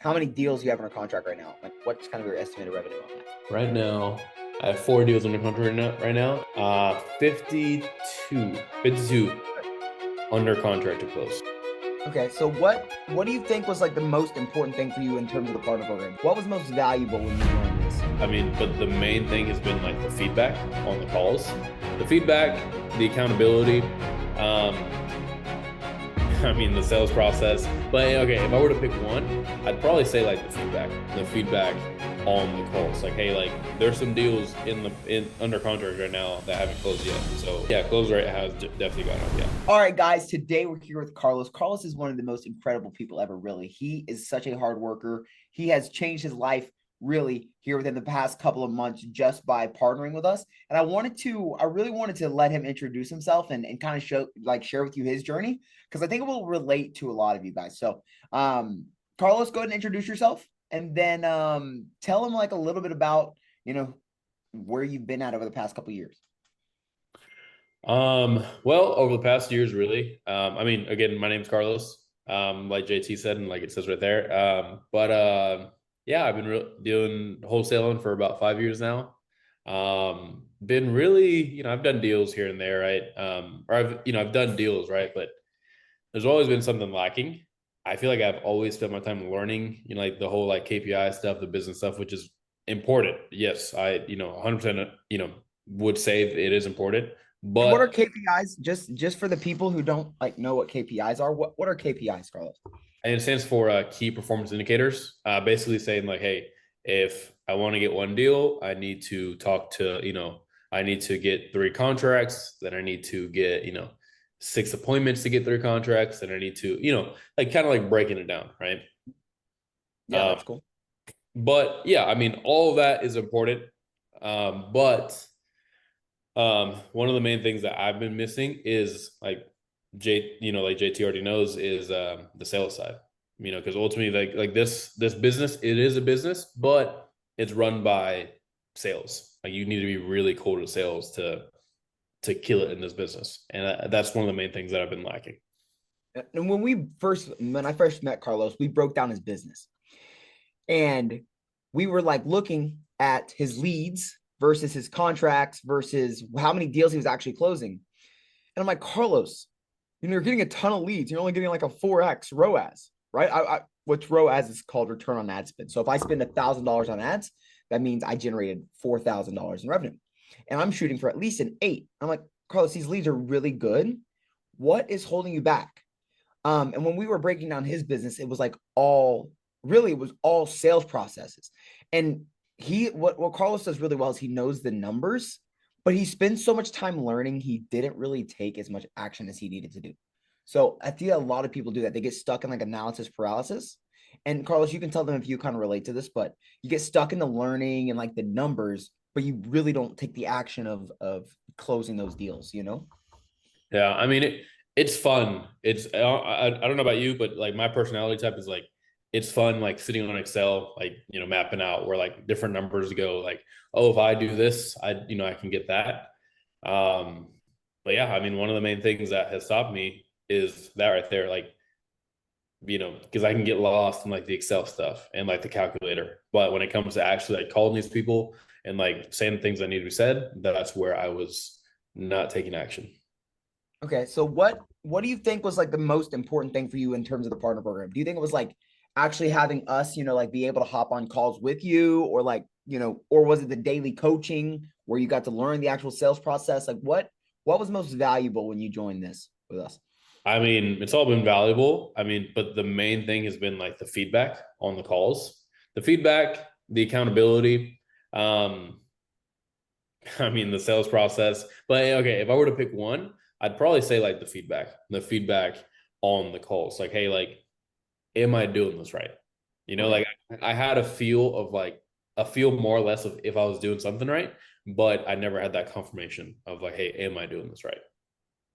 how many deals do you have under contract right now? Like, what's kind of your estimated revenue on that? Right now, I have 4 deals under contract right now. 52 under contract to close. Okay, so what do you think was like the most important thing for you in terms of the partner program? What was most valuable when you joined this? I mean, but the main thing has been like the feedback on the calls, the feedback, the accountability. Um, the sales process. But okay, if I were to pick one, I'd probably say like the feedback on the calls. Like, hey, like there's some deals in under contract right now that haven't closed yet. So yeah, close rate has definitely gone up. Yeah. All right, guys, today we're here with Carlos. Carlos is one of the most incredible people ever, really. He is such a hard worker. He has changed his life really here within the past couple of months just by partnering with us. And I really wanted to let him introduce himself and kind of share with you his journey, because I think it will relate to a lot of you guys. So, Carlos, go ahead and introduce yourself, and then tell him like a little bit about, where you've been at over the past couple of years. Well, over the past years, really. Again, my name's Carlos. Like JT said, and like it says right there. Yeah, I've been doing wholesaling for about 5 years now. Been really, I've done deals here and there, right? I've done deals, right? But there's always been something lacking. I feel like I've always spent my time learning, like the whole like KPI stuff, the business stuff, which is important. Yes, I, 100%, would say it is important. And what are But KPIs? Just for the people who don't like know what KPIs are, what are KPIs, Carlos? and it stands for key performance indicators. Basically saying like, hey, if I want to get one deal, I need to talk to, I need to get 3 contracts. Then I need to get, 6 appointments to get 3 contracts. Then I need to, like kind of like breaking it down, right? Yeah, that's cool. But yeah, all of that is important. But one of the main things that I've been missing is like like JT already knows, is the sales side. Because ultimately, like this business, it is a business, but it's run by sales. Like you need to be really cool to sales to kill it in this business, and that's one of the main things that I've been lacking. And when I first met Carlos, we broke down his business, and we were like looking at his leads versus his contracts versus how many deals he was actually closing. And I'm like, Carlos, you're getting a ton of leads. You're only getting like a 4x ROAS, right? Which ROAS is called return on ad spend. So if I spend $1,000 on ads, that means I generated $4,000 in revenue. And I'm shooting for at least an 8. I'm like, Carlos, these leads are really good. What is holding you back? And when we were breaking down his business, it was like all sales processes. And what Carlos does really well is he knows the numbers, but he spends so much time learning, he didn't really take as much action as he needed to do. So I feel a lot of people do that. They get stuck in like analysis paralysis. And Carlos, you can tell them if you kind of relate to this, but you get stuck in the learning and like the numbers, but you really don't take the action of closing those deals, Yeah, it's fun. I don't know about you, but like my personality type is like it's fun like sitting on Excel, like mapping out where like different numbers go. Like, oh, if I do this, I can get that. But yeah, one of the main things that has stopped me is that right there, like because I can get lost in like the Excel stuff and like the calculator. But when it comes to actually like calling these people and like saying the things that need to be said, that's where I was not taking action. Okay, so what do you think was like the most important thing for you in terms of the partner program? Do you think it was like actually having us, like be able to hop on calls with you, or like, or was it the daily coaching where you got to learn the actual sales process? Like what was most valuable when you joined this with us? It's all been valuable. But the main thing has been like the feedback on the calls, the feedback, the accountability. Um, the sales process. But okay, if I were to pick one, I'd probably say like the feedback on the calls. Like, hey, like, am I doing this right? Okay. Like I had a feel more or less of if I was doing something right, but I never had that confirmation of like, hey, am I doing this right?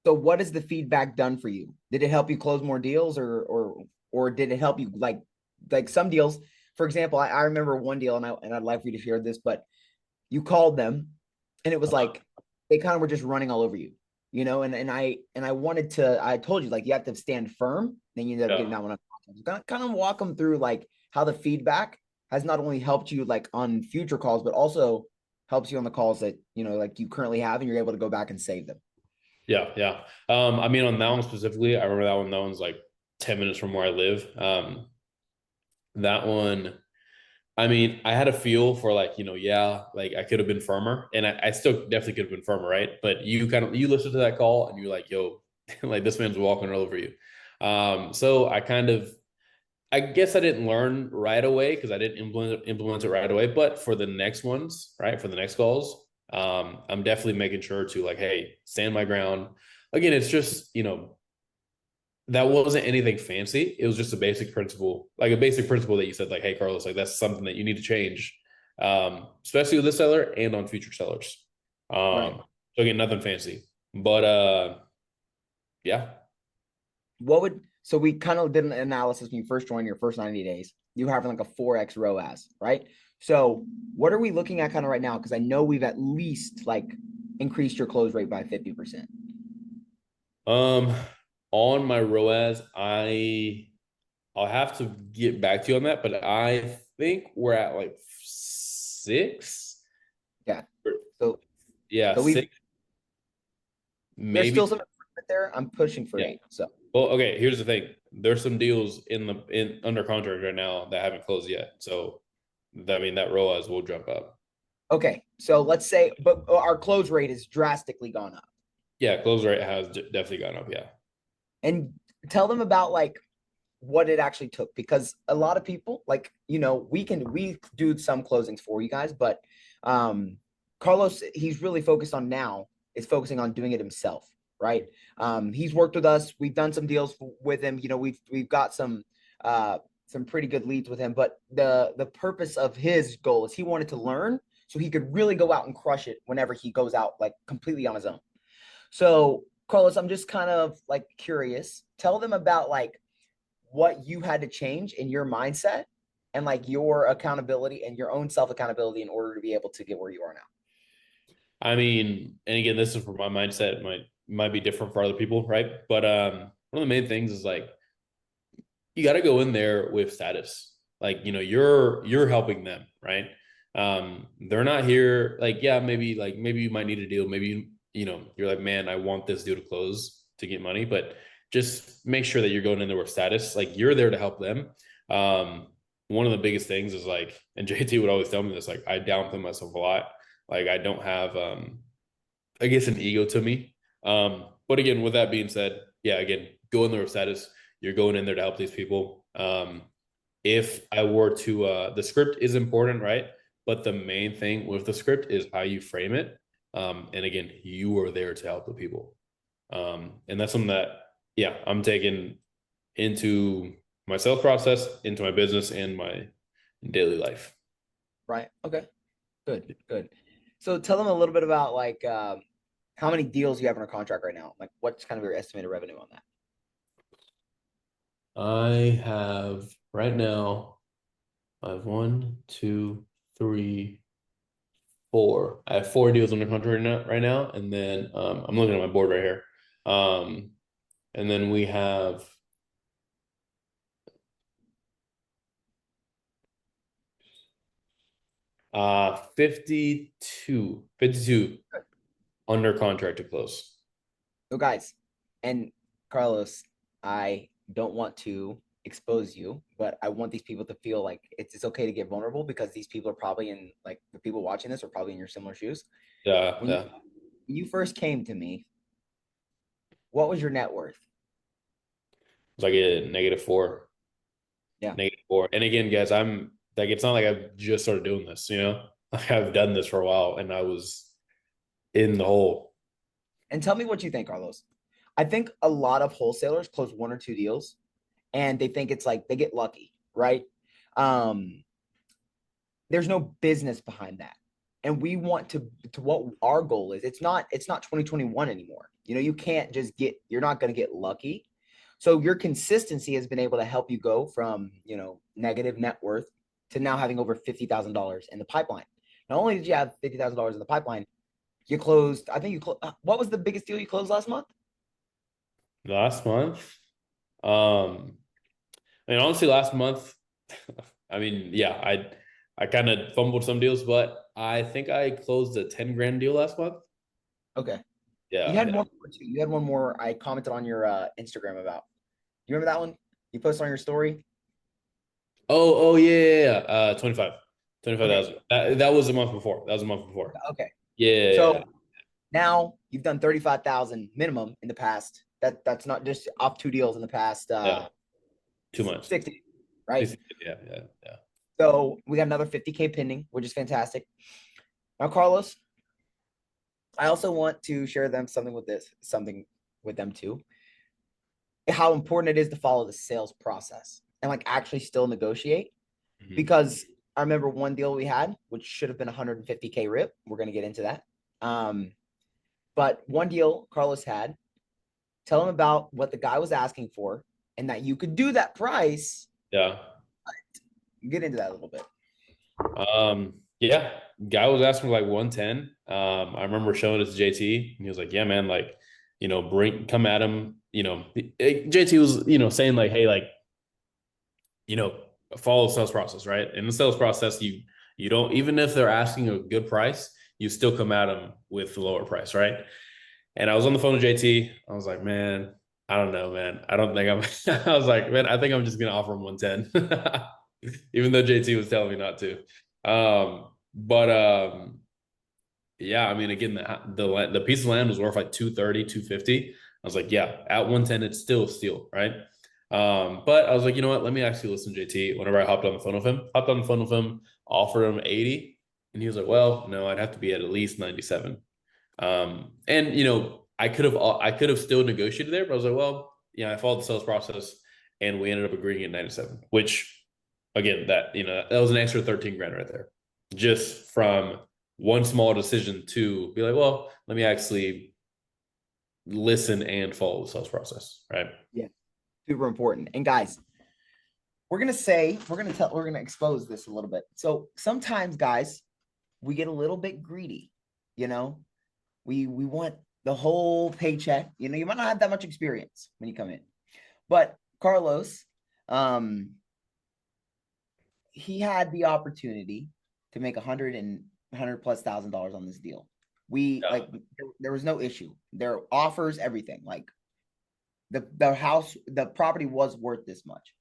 So what has the feedback done for you? Did it help you close more deals, or did it help you like some deals? For example, I remember one deal, and I'd like for you to share this, but you called them and it was like they kind of were just running all over you, and I wanted to, I told you like you have to stand firm. Then you ended up getting Yeah. that one. Kind of walk them through like how the feedback has not only helped you like on future calls, but also helps you on the calls that, like you currently have, and you're able to go back and save them. Yeah, yeah. I mean, on that one specifically, I remember that one. That one's like 10 minutes from where I live. That one, I mean, I had a feel for like, yeah, like I could have been firmer, and I still definitely could have been firmer, right? But you listen to that call and you're like, yo, like this man's walking all over you. So I guess I didn't learn right away because I didn't implement it right away. But for the next ones, right, for the next calls, I'm definitely making sure to like, hey, stand my ground. Again, it's just that wasn't anything fancy. It was just a basic principle, like a basic principle that you said, like, hey, Carlos, like that's something that you need to change, especially with this seller and on future sellers. Right. So again, nothing fancy, but yeah. So we kind of did an analysis when you first joined your first 90 days. You have like a 4x ROAS, right? So what are we looking at kind of right now? Because I know we've at least like increased your close rate by 50%. Um, on my ROAS, I'll have to get back to you on that, but I think we're at like six. Yeah. So Yeah, so we've six, there's maybe. still some improvement there. I'm pushing for Yeah. 8. So Well, okay, here's the thing. There's some deals in under contract right now that haven't closed yet. So I mean that ROAS will jump up. okay. So let's say, but our close rate has drastically gone up. Yeah, close rate has definitely gone up. Yeah. And tell them about like what it actually took, because a lot of people like, we do some closings for you guys, but Carlos, he's really focused on now is focusing on doing it himself, right? He's worked with us, we've done some deals with him, we've got some pretty good leads with him, but the purpose of his goal is he wanted to learn so he could really go out and crush it whenever he goes out like completely on his own. So Carlos, I'm just kind of like curious, tell them about like what you had to change in your mindset and like your accountability and your own self accountability in order to be able to get where you are now. I mean, and again, this is for my mindset. It might be different for other people, right? But one of the main things is like you got to go in there with status. Like, you're helping them, right? They're not here like, yeah, maybe you might need a deal. Maybe you're like, man, I want this deal to close to get money, but just make sure that you're going in there with status. Like you're there to help them. One of the biggest things is like, and JT would always tell me this, like I downplay myself a lot. Like I don't have I guess an ego to me. But again, with that being said, yeah, again, go in there with status. You're going in there to help these people. If I were to, the script is important, right? But the main thing with the script is how you frame it. And again, you are there to help the people. And that's something that, yeah, I'm taking into my sales process, into my business, and my daily life. Right. Okay. Good. Good. So tell them a little bit about like how many deals you have in a contract right now. Like what's kind of your estimated revenue on that? I have right now, I have one, two, three, four. I have 4 deals under contract right now, and then I'm looking at my board right here. Um, and then we have 52 under contract to close. So guys, and Carlos, I don't want to expose you, but I want these people to feel like it's okay to get vulnerable, because these people are probably in like the people watching this are probably in your similar shoes. Yeah, When yeah. you first came to me, what was your net worth? It's like a -4, Yeah. -4. And again, guys, I'm like, it's not like I've just started doing this, Like I've done this for a while, and I was in the hole. And tell me what you think, Carlos. I think a lot of wholesalers close 1 or 2 deals and they think it's like they get lucky, right? Um, there's no business behind that. And we want to what our goal is. It's not 2021 anymore. You can't just you're not going to get lucky. So your consistency has been able to help you go from, negative net worth to now having over $50,000 in the pipeline. Not only did you have $50,000 in the pipeline, you closed, I think what was the biggest deal you closed last month? Last month, I mean, honestly, last month, I mean, yeah, I kind of fumbled some deals, but I think I closed a 10 grand deal last month. Okay. You Yeah, had yeah. one more too. You had one more I commented on your Instagram about. You remember that one? You posted on your story? Oh, yeah, yeah, yeah. 25, Okay. 25,000. That was a month before. That was a month before. Okay. Yeah, yeah, yeah. So now you've done 35,000 minimum in the past. That's not just off two deals in the past Yeah. 2 months. 60, right? Yeah, yeah, yeah. So we got another 50K pending, which is fantastic. Now, Carlos, I also want to share them something with them too. How important it is to follow the sales process and like actually still negotiate. Mhm. Because I remember one deal we had, which should have been 150K rip. We're gonna get into that. But one deal Carlos had, tell him about what the guy was asking for and that you could do that price. Yeah. Get into that a little bit. Yeah, guy was asking for like 110. I remember showing it to JT and he was like, yeah, man, like, come at him. JT was, saying like, hey, like, you know, follow the sales process, right? In the sales process, you don't, even if they're asking a good price, you still come at them with the lower price, right? And I was on the phone with JT. I was like, man, I don't know, man. I don't think I'm I was like, man, I think I'm just gonna offer him 110. Even though JT was telling me not to. But yeah, I mean, again, the piece of land was worth like 230, 250. I was like, yeah, at 110, it's still a steal, right? But I was like, you know what? Let me actually listen to JT. Whenever I hopped on the phone with him, offered him 80, and he was like, well, no, I'd have to be at least 97. And I could have still negotiated there, but I was like, well, yeah, I followed the sales process, and we ended up agreeing at 97, which again, that was an extra 13 grand right there, just from one small decision to be like, well, let me actually listen and follow the sales process, right? Yeah, super important. And guys, we're gonna expose this a little bit. So sometimes, guys, we get a little bit greedy, you know. We want the whole paycheck. You know, you might not have that much experience when you come in. But Carlos, um, he had the opportunity to make 100 plus thousand dollars on this deal. We Yeah. like there was no issue. There offers everything. Like the house, the property was worth this much.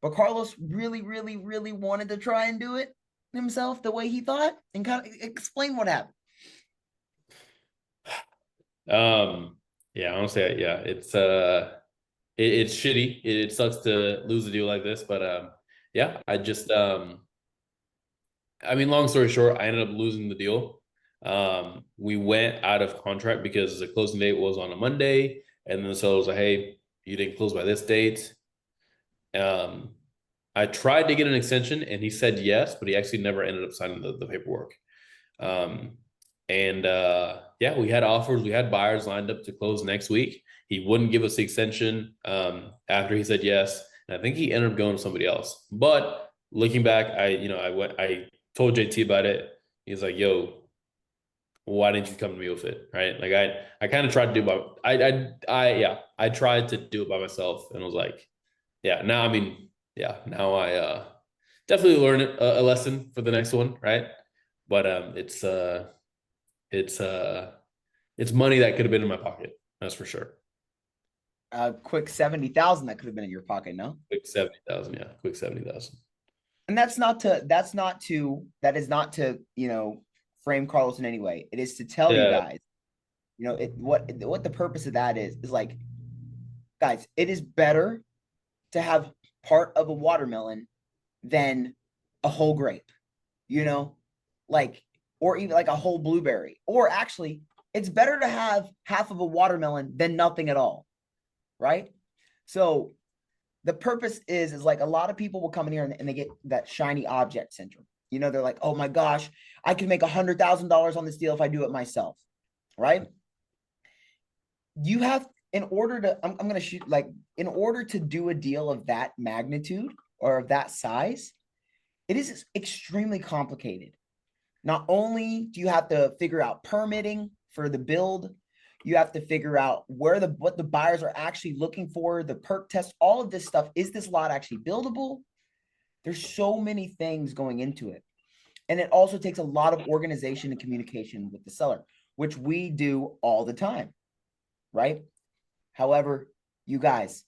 But Carlos really, really, really wanted to try and do it himself the way he thought and kind of explain what happened. Yeah, honestly, yeah, it's shitty. It sucks to lose a deal like this, but yeah, I mean, long story short, I ended up losing the deal. We went out of contract because the closing date was on a Monday, and then the seller was like, "Hey, you didn't close by this date." Um, I tried to get an extension, and he said yes, but he actually never ended up signing the paperwork. Um, and yeah, we had offers, we had buyers lined up to close next week. He wouldn't give us the extension after he said yes, and I think he ended up going to somebody else. But looking back, I told JT about it. He's like, "Yo, why didn't you come to me with it?" Right? Like I kind of tried to do by yeah, I tried to do it by myself, and was like, yeah. Now I mean, yeah, now I definitely learned a lesson for the next one, right? But it's it's money that could have been in my pocket. That's for sure. A quick 70,000 that could have been in your pocket, no? Quick 70,000, yeah. Quick 70,000. And that is not to, frame Carlos in any way. It is to tell you Yeah. guys, what the purpose of that is like, guys, it is better to have part of a watermelon than a whole grape, you know, like, or even like a whole blueberry, or actually, it's better to have half of a watermelon than nothing at all, right? So the purpose is like a lot of people will come in here and they get that shiny object syndrome. You know, they're like, oh my gosh, I can make $100,000 on this deal if I do it myself, right? You have, in order to, I'm going to shoot, like, in order to do a deal of that magnitude or of that size, it is extremely complicated. Not only do you have to figure out permitting for the build, you have to figure out what the buyers are actually looking for, the perk test, all of this stuff. Is this lot actually buildable? There's so many things going into it. And it also takes a lot of organization and communication with the seller, which we do all the time, right? However, you guys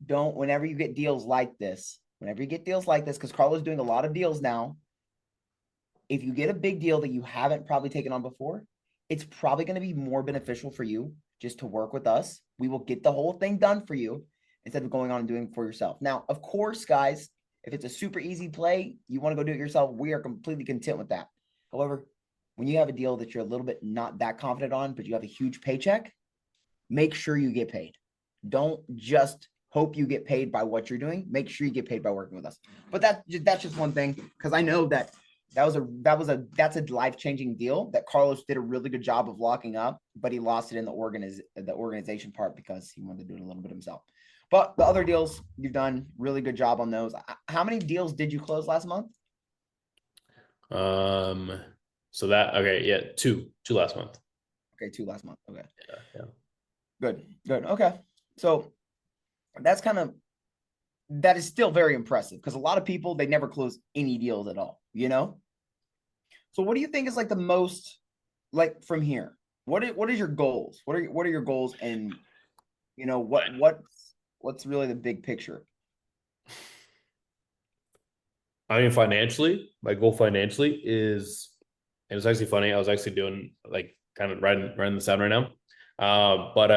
don't, whenever you get deals like this, because Carlo's doing a lot of deals now, if you get a big deal that you haven't probably taken on before, it's probably going to be more beneficial for you just to work with us. We will get the whole thing done for you instead of going on and doing it for yourself. Now, of course, guys, if it's a super easy play, you want to go do it yourself, we are completely content with that. However, when you have a deal that you're a little bit not that confident on, but you have a huge paycheck, make sure you get paid. Don't just hope you get paid by what you're doing. Make sure you get paid by working with us. But that's just one thing, because I know that's a life-changing deal that Carlos did a really good job of locking up, but he lost it in the organization part because he wanted to do it a little bit himself. But the other deals you've done really good job on those. How many deals did you close last month? So that, okay, yeah, two last month. Okay, 2 last month. Okay. Yeah. Good. Okay. So that is still very impressive, because a lot of people, they never close any deals at all, you know? So what do you think is like the most, like, from here? What is your goals? What are your goals, and you know what's really the big picture? I mean, financially, my goal financially is, and it's actually funny. I was actually doing like kind of writing this down right now. But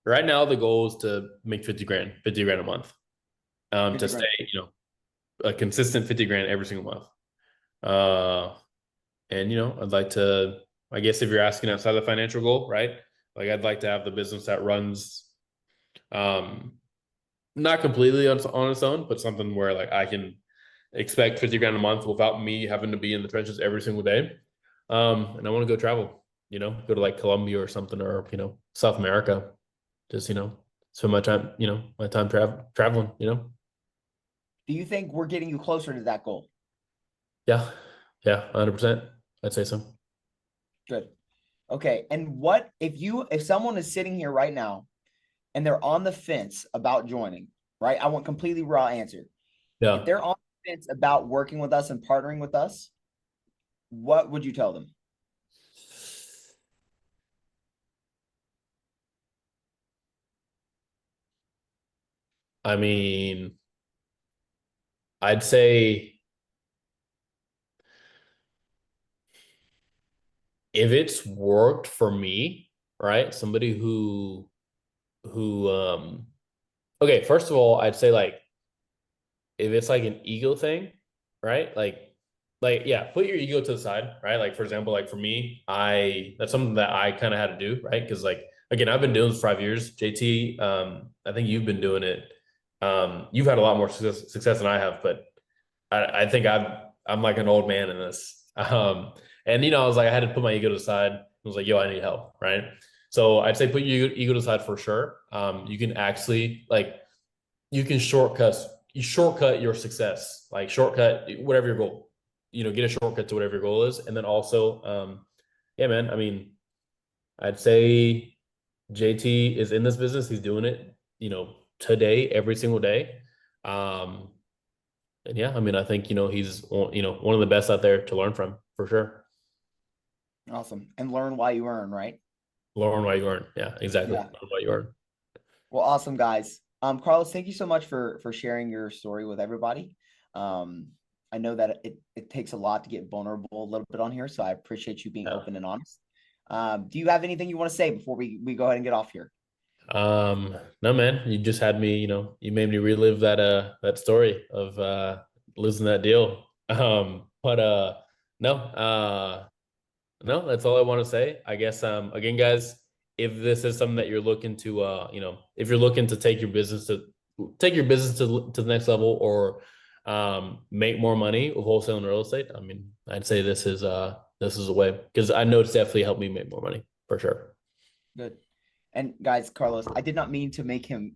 right now the goal is to make 50 grand a month. To 50 stay, grand. a consistent 50 grand every single month. And I'd like to, I guess if you're asking outside the financial goal, right? Like I'd like to have the business that runs, um, not completely on its own, but something where like I can expect 50 grand a month without me having to be in the trenches every single day. And I want to go travel, go to like Colombia or something, or, South America. Just, spend my time traveling. Do you think we're getting you closer to that goal? Yeah. Yeah. 100%. I'd say so. Good. Okay. And what if someone is sitting here right now and they're on the fence about joining, right? I want completely raw answer. If Yeah. they're on the fence about working with us and partnering with us, what would you tell them? I mean, I'd say if it's worked for me, right? Somebody who okay, first of all, I'd say like if it's like an ego thing, right? Like yeah, put your ego to the side, right? Like for example, like for me, that's something that I kind of had to do, right? Because like again, I've been doing this for 5 years. JT, I think you've been doing it. You've had a lot more success than I have, but I think I'm like an old man in this. And I was like, I had to put my ego to the side. I was like, yo, I need help, right? So I'd say put your ego to the side for sure. You can actually like you can shortcut your success, like shortcut whatever your goal, get a shortcut to whatever your goal is. And then also, yeah, man, I mean, I'd say JT is in this business. He's doing it, today, every single day. Um, and yeah, I mean, I think, he's, one of the best out there to learn from for sure. Awesome. And learn while you earn, right? Learn while you earn. Yeah, exactly. Yeah. Learn while you earn. Well, awesome, guys. Carlos, thank you so much for sharing your story with everybody. I know that it takes a lot to get vulnerable a little bit on here, so I appreciate you being Yeah. open and honest. Do you have anything you want to say before we go ahead and get off here? No, man, you just had me, you made me relive that story of losing that deal. But no, no, that's all I want to say. I guess again, guys, if this is something that you're looking to if you're looking to take your business to the next level, or make more money with wholesale and real estate, I mean, I'd say this is a way, because I know it's definitely helped me make more money for sure. Good. And guys, Carlos, I did not mean to make him,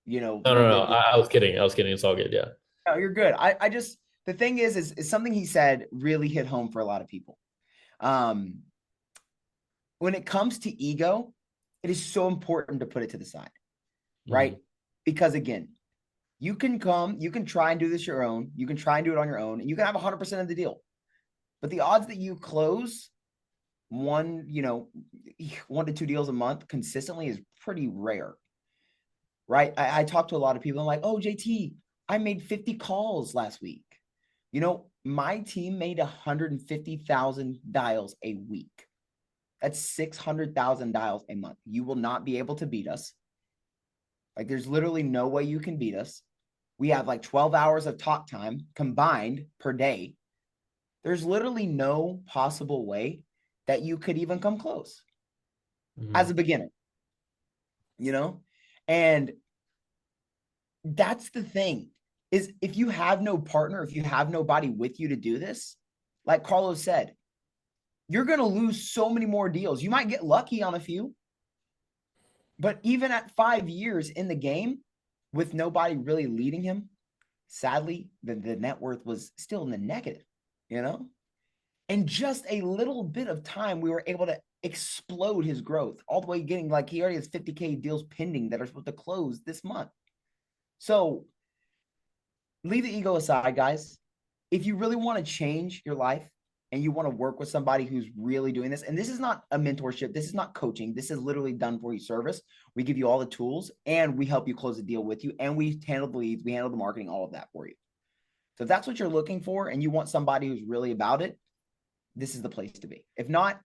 No, no, no. relive this. I was kidding. I was kidding. It's all good. Yeah. No, you're good. I just, the thing is something he said really hit home for a lot of people. Um, when it comes to ego, it is so important to put it to the side, Mhm. right? Because again, You can come, you can try and do this your own. You can try and do it on your own, and you can have 100% of the deal. But the odds that you close one, 1 to 2 deals a month consistently is pretty rare, right? I talk to a lot of people. I'm like, oh, JT, I made 50 calls last week. My team made 150,000 dials a week. That's 600,000 dials a month. You will not be able to beat us. Like, there's literally no way you can beat us. We have like 12 hours of talk time combined per day. There's literally no possible way that you could even come close as a beginner, And that's the thing, is if you have no partner, if you have nobody with you to do this, like Carlos said, you're going to lose so many more deals. You might get lucky on a few, but even at 5 years in the game with nobody really leading him, sadly, the net worth was still in the negative, In just a little bit of time, we were able to explode his growth all the way getting like he already has 50K deals pending that are supposed to close this month. So leave the ego aside, guys. If you really want to change your life and you want to work with somebody who's really doing this, and this is not a mentorship, this is not coaching, this is literally done for you service. We give you all the tools and we help you close a deal with you, and we handle the leads, we handle the marketing, all of that for you. So if that's what you're looking for and you want somebody who's really about it, this is the place to be. If not,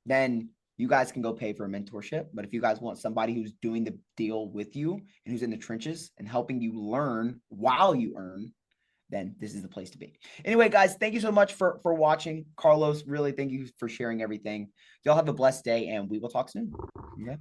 then you guys can go pay for a mentorship. But if you guys want somebody who's doing the deal with you and who's in the trenches and helping you learn while you earn, then this is the place to be. Anyway, guys, thank you so much for watching. Carlos, really, thank you for sharing everything. Y'all have a blessed day, and we will talk soon. Okay.